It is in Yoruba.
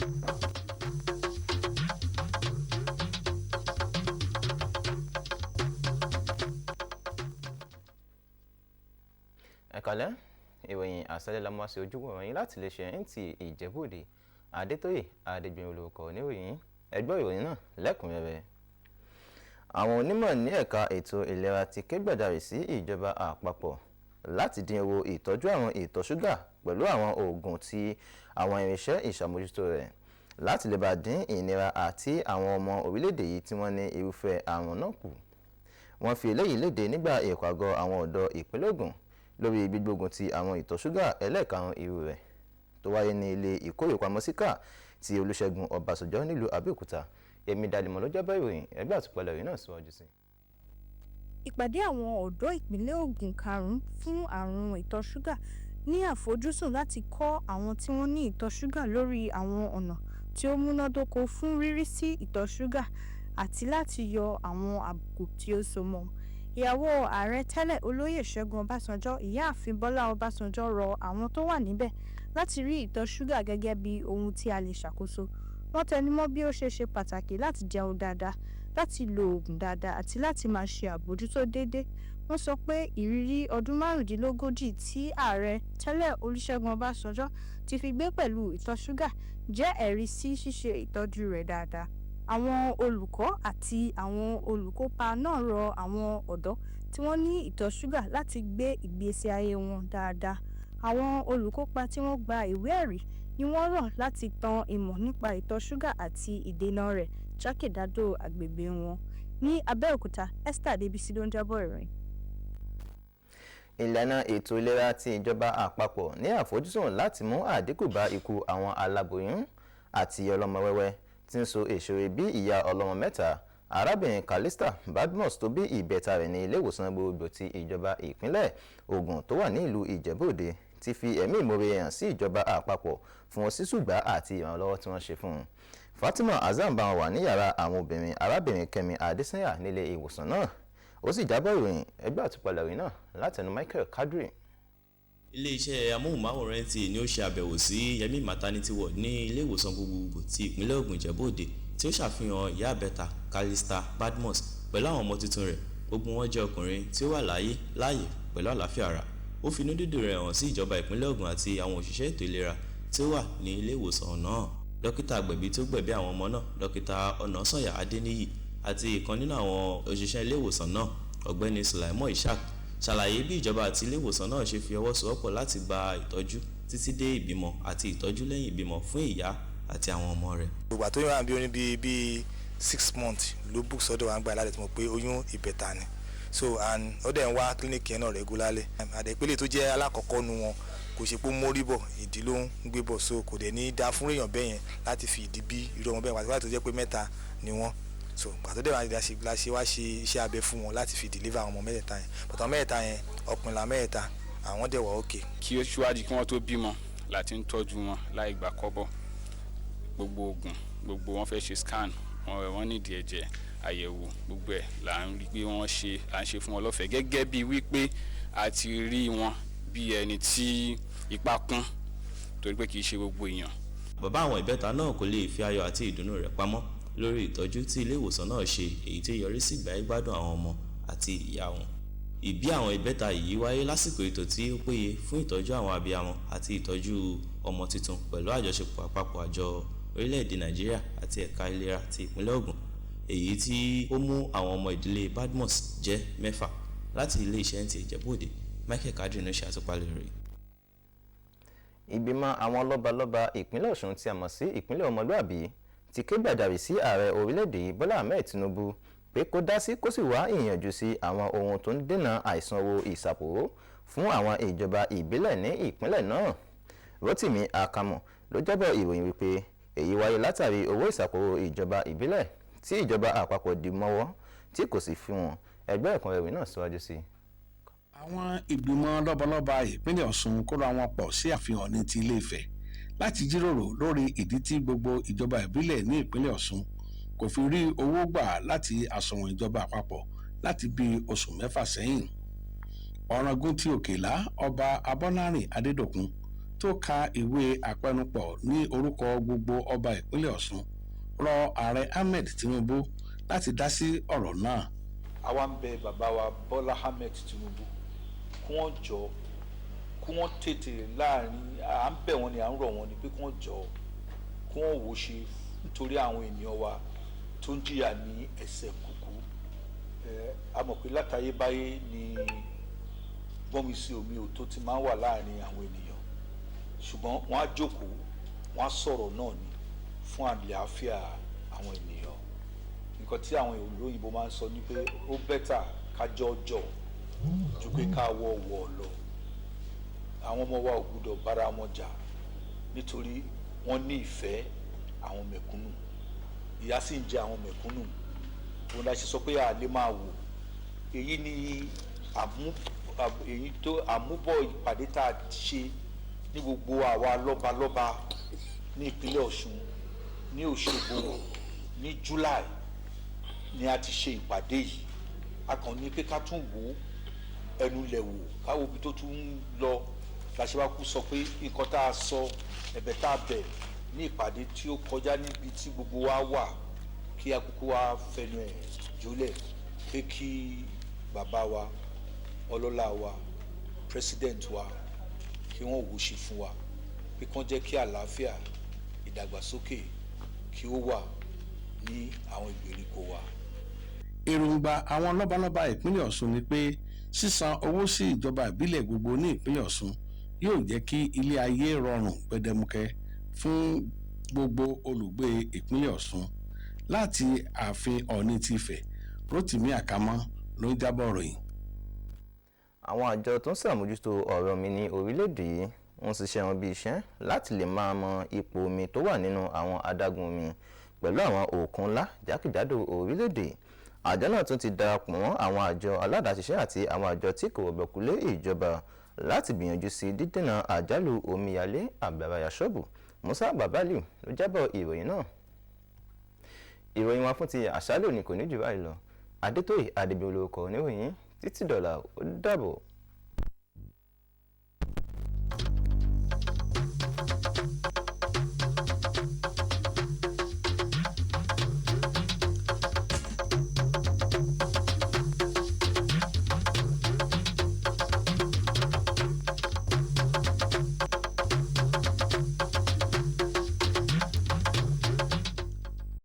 Ẹ̀kálẹ́ ìròyìn àṣálẹ́ la mú wá sí ojúwòrán yín láti lè ṣe Nta Ijebu Ode Adétóyè Adégbèyìn olórúkọ oníròyìn ẹgbẹ́ ìròyìn náà lẹ́kùnrẹ́rẹ́. Àwọn onímọ̀ ní ẹ̀ka ètò ìlera ti ké gbàjarè sí ìjọba àpapọ̀ láti dín owó ìtọ́jú àrùn ìtọ̀ ṣúgà pẹ̀lú àwọn oògùn tí àwọn irinṣẹ́ ìṣàmójútó rẹ̀ láti lè bá dín ìnira àti àwọn ọmọ orílẹ̀-èdè yìí tí wọ́n ní irúfẹ́ àrùn náà kù. Wọ́n fi eléyìí léde nígbà ìpàgọ́ àwọn ọ̀dọ́ ìpínlẹ̀ Ògùn lórí gbígbógun ti àwọn ìtọ̀ ṣúgà ẹlẹ́ẹ̀karùn irú rẹ̀ tó wáyé ní ilé ìkórèpamọ́síkà ti Olúṣẹ́gun Ọbásanjọ́ nílùú Abẹ́òkúta. Yẹmi Dalímọ̀ ló jábọ̀ ìròyìn ẹgbẹ́ àtúpalẹ̀ ìròyìn náà síwájú sí. Ìpàdé àwọn ọ̀dọ́ ìpínlẹ̀ Ògùn karùn-ún fún àrùn ìtọ̀ ṣúgà ní àfojúsùn láti kọ́ àwọn tí wọ́n ní ìtọ̀ ṣúgà lórí àwọn ọ̀nà tí ó múnádóko fún rírí sí ìtọ̀ ṣúgà àti láti yọ àwọn àbùkù tí ó so mọ́. Ìyàwó ààrẹ tẹ́lẹ̀ olóyè Ṣẹ́gun Ọbásanjọ́, ìyáàfin Bọ́lá Ọbásanjọ́ rọ àwọn tó wà níbẹ̀ láti rí ìtọ̀ ṣúgà gẹ́gẹ́ bí ohun tí a lè ṣàkóso. Wọ́n tẹnumọ́ bí ó ṣe pàtàkì láti jẹun dáadáa, láti lo oògùn dáadáa àti láti máa ṣe àbójútó déédéé. Wọ́n sọ pé ìrírí ọdún márùndínlógójì tí ààrẹ tẹ́lẹ̀ Olúṣẹ́gun Ọbásanjọ́ ti fi gbé pẹ̀lú ìtọ̀ ṣúgà jẹ́ ẹ̀rí sí ṣíṣe ìtọ́jú rẹ̀ dáadáa. Àwọn olùkọ́ àti àwọn olùkópa náà rọ àwọn ọ̀dọ́ tí wọ́n ní ìtọ̀ ṣúgà láti gbé ìgbésí ayé wọn dáadáa. Àwọn olùkópa tí wọ́n gba ìwé ẹ̀rí ni wọ́n rọ̀ láti tan ìmọ̀ nípa ìtọ̀ ṣúgà àti ìdènà rẹ̀ jákèjádò agbègbè wọn. Ní Abẹ́òkúta, Esther Adébísí ló ń jábọ̀ ìròyìn. Ìlànà ètò ìlera ti ìjọba àpapọ̀ ní àfojúsùn láti mú àdínkù bá ikú àwọn aláboyún àti ọlọ́mọ wẹ́wẹ́ tí ń so èṣòro bí ìyá ọlọ́mọ mẹ́ta arábìnrin Calista Badmus tó bí ìbẹta rẹ̀ ní ilé ìwòsàn gbogbo ti ìjọba ìpínlẹ̀ Ògùn tó wà ní ìlú Ìjẹ̀bú Òde ti fi ẹ̀mí ìmoore hàn sí ìjọba àpapọ̀ fún sísùgbà àti ìrànlọ́wọ́ tí wọ́n ṣe fún un. Fatima Azam bá wọn wà ní yàrá àwọn obìnrin arábìnrin Kẹ́mi Adésanyà nílé ìwòsàn náà. Ó sì jábọ̀ ìròyìn ẹgbẹ́ àtúpalẹ̀ ìròyìn náà látẹnu Michael Kadri. Ilé-iṣẹ́ amóhùnmáwòrán NTA ni ó ṣe àbẹ̀wò sí Yẹmí maternity ward ní ilé ìwòsàn gbogbogbò ti ìpínlẹ̀ Ògùn Ìjẹ̀bú Òde tí ó ṣàfihàn ìyá àbẹ́ta Calista Badmus pẹ̀lú àwọn ọmọ tuntun rẹ̀. Gbogbo wọn jẹ́ ọkùnrin tí ó wà láàyè pẹ̀lú àlàáfíà ara. Ó fi inú dídùn rẹ̀ hàn sí ìjọba ìpínlẹ̀ Ògùn àti àwọn òṣìṣẹ́ ètò ìlera tí ó wà ní ilé ìwòsàn náà. Dókítà agbẹ̀bí tó gbẹ̀bí àwọn ọmọ náà, Dókítà Ọ̀nàsànyà Adéníyì àti ìkan nínú àwọn òṣìṣẹ́ ilé ìwòsàn náà, Ọ̀gbẹ́ni Sulaimon Ishaq, ṣàlàyé bí ìjọba àti ilé ìwòsàn náà ṣe fi ọwọ́ sowọ́pọ̀ láti gba ìtọ́jú títí dé ìbímọ àti ìtọ́jú lẹ́yìn ìbímọ fún ìyá àti àwọn ọmọ rẹ̀. Ìgbà tó yàn bí oní bíi 6 months ló book sọ́dọ̀ wa ń gba aládé tí mo pé oyún ìbẹ̀ta ni. So and ó dẹ̀ ń wá clinic yẹn náà regularly. Àdẹ̀pẹ́lẹ̀ tó jẹ́ alákọ̀ọ́kọ́ nu wọn kò ṣe pé mórí bọ̀ ìdí ló ń gbé bọ̀, so kò dẹ̀ ní dá fún èèyàn bẹ́ẹ̀ yẹn láti fi ìdí bí irú ọmọ bẹ́ẹ̀ wá tó jẹ́ pé mẹ́ta ni wọ́n. So pàtó dẹ̀ la ṣe wá ṣe iṣẹ́ abẹ fún wọn láti fi deliver àwọn ọmọ mẹ́tẹ̀ẹ̀ta yẹn, bọ̀tọ̀ mẹ́tẹ̀ẹ̀ta yẹn ọkùnrin la mẹ́tẹ̀ẹ̀ta àwọn dẹ̀ wà òkè. Kí ó ṣíwájú kí wọ́n tó bímọ láti ń tọ́jú wọn láì gbà kọ́bọ̀, gbogbo oògùn gbogbo wọn fẹ́ ṣe scan wọn nídìí ẹ̀jẹ̀ àyẹ̀wò gbogbo ẹ̀ là ń rí pé wọ́n à ń ṣe fún wọn lọ́fẹ̀ẹ́ gẹ́gẹ́ bí wípé a ti rí wọn bí ẹni tí ipa kún torí pé kì í ṣe gbogbo èèyàn. Bàbá àwọn ìbẹ́ta náà kò lè fi ayọ̀ àti ìdùnnú rẹ̀ pamọ́ lórí ìtọ́jú tí ilé ìwòsàn náà ṣe, èyí tí yọrí sí ìgbáyégbádùn àwọn ọmọ àti ìyá wọn. Ìbí àwọn ìbẹ́ta yìí wáyé lásìkò ètò tí ó péye fún ìtọ́jú àwọn abiyamọ àti ìtọ́jú ọmọ tuntun pẹ̀lú àjọṣepọ̀ àpapọ̀ àjọ orílẹ̀-èdè Nàìjíríà àti ẹ̀ka ìlera ti ìpínlẹ̀ Ògùn, èyí tí ó mú àwọn ọmọ ìdílé Badmus jẹ́ 6 láti ilé-iṣẹ́ Nta Ijebu Ode. Michael Kadri ló ṣe àtúpalẹ̀ rẹ̀. Ìgbìmọ̀ àwọn lọ́balọ́ba ìpínlẹ̀ Ọ̀ṣun tí a mọ̀ sí ìpínlẹ̀ ọmọlúàbí ti ké gbàjarè sí ààrẹ orílẹ̀-èdè yìí Bọ́lá Ahmed Tinubu pé kó dá sí kó sì wá ìyànjú sí àwọn ohun tó ń dènà àìsan owó ìsàpòrò fún àwọn ìjọba ìbílẹ̀ ní ìpínlẹ̀ náà. Rotimi Akamọ ló jábọ̀ ìròyìn wípé èyí wáyé látàrí owó ìsàpòrò ìjọba ìbílẹ̀ tí ìjọba àpapọ̀ dì mọ́wọ́ tí kò sì fi wọn. Ẹgbẹ́ ẹ̀kúnrẹ́rẹ́ náà síwájú sí. Àwọn ìgbìmọ̀ lọ́balọ́ba ìpínlẹ̀ Ọ̀ṣun kóra wọn pọ̀ sí àfihàn ní ti Ilé-Ifẹ̀ láti jíròrò lórí ìdí tí gbogbo ìjọba ìbílẹ̀ ní ìpínlẹ̀ Ọ̀ṣun kò fi rí owó gbà láti àsùnwọ̀n ìjọba àpapọ̀ láti bí oṣù 6 sẹ́yìn. Ọ̀ràngún ti Òkèlá Ọba Abọ́lárìn Adédọ̀kun tó ka ìwé àpẹnupọ̀ ní orúkọ gbogbo ọba ìpínlẹ̀ Ọ̀ṣun rọ ààrẹ Ahmed Tinubu láti dá sí ọ̀rọ̀ náà. àwa ń bẹ bàbá wa Bọ́lá Ahmed Tinubu kí wọ́n jọ kí wọ́n tètè láàrin à ń bẹ̀ wọ́n ni à ń rọ̀ wọ́n ni pé kí wọ́n jọ kí wọ́n wò ṣe nítorí àwọn ènìyàn wa tó ń jìyà ní ẹsẹ̀ kúkú. A mọ̀ pé látayébáyé ni gbọ́nmi sí omi ò tó ti máa ń wà láàrin àwọn ènìyàn, ṣùgbọ́n wọ́n á jókòó wọ́n á sọ̀rọ̀ náà ni fún àlàáfíà àwọn ènìyàn. Nǹkan tí àwọn olóyìnbó máa ń sọ ni pé ó bẹ́tà kájọ jọ ju pé ká wọ̀ lọ. Àwọn ọmọ wa ò gbúdọ̀ bára wọn jà nítorí wọ́n ní ìfẹ́ àwọn mẹ̀kúnnù, ìyà sì ń jẹ àwọn mẹ̀kúnnù. Òun la ṣe sọ pé a lè máa wò. Èyí ni àmúbọ̀ ìpàdé tá a ṣe ní gbogbo àwa lọ́balọ́ba ní ìpínlẹ̀ Ọ̀ṣun ní Òṣogbo ní July ni a ti ṣe ìpàdé yìí. A kàn ní pé ká tún wò ẹnu lẹ̀ wò káwo ibi tó tún ń lọ. Làṣẹ́wákú sọ pé nǹkan tá a sọ ẹ̀bẹ̀ tá a bẹ̀ ní ìpàdé tí ó kọjá níbi tí gbogbo wa wà kí akókó wa fẹnu ẹ̀ jólẹ̀ pé kí bàbá wa ọlọ́lá wa president wa kí wọ́n wò ṣe fún wa pé kán jẹ́ kí àlàáfíà ìdàgbàsókè kí ó wà ní àwọn ìgbèríko wa. èròǹgbà àwọn lọ́balọ́ba ìpínlẹ̀ Ọ̀ṣun ni pé sísan owó sí ìjọba ìbílẹ̀ gbogbo ní ìpínlẹ̀ Ọ̀ṣun yóò jẹ́ kí ilé ayé rọrùn gbẹdẹmukẹ fún gbogbo olùgbé ìpínlẹ̀ Ọ̀ṣun. Láti ààfin Ọ̀ọ̀ni ti Ifẹ̀, Rótìmí Àkámọ́ ló ń jábọ̀ ròyìn. Àwọn àjọ tó ń ṣàmójútó ọ̀rọ̀ omi ní orílẹ̀-èdè yìí ń ṣiṣẹ́ wọn bí iṣẹ́ láti lè máa mọ ipò omi tó wà nínú àwọn adágún omi pẹ̀lú àwọn òkun ńlá jákèjádò orílẹ̀-èdè. Àjọ náà tún ti darapọ̀ mọ́ àwọn àjọ aládàáṣiṣẹ́ àti àwọn àjọ tí kò rọ̀gbọ̀kúlé ìjọba láti gbìyànjú sí dídènà àjálù omíyalé àgbàrá ṣọ́ọ̀bù. Musa Babaliu ló jábọ̀ ìròyìn náà. Ìròyìn wa fún ti àṣálẹ́ òní kò ní jù báyìí lọ. Adétóyè Adébíyì olórúkọ oníròyìn títí dọ̀là ó dàbọ̀.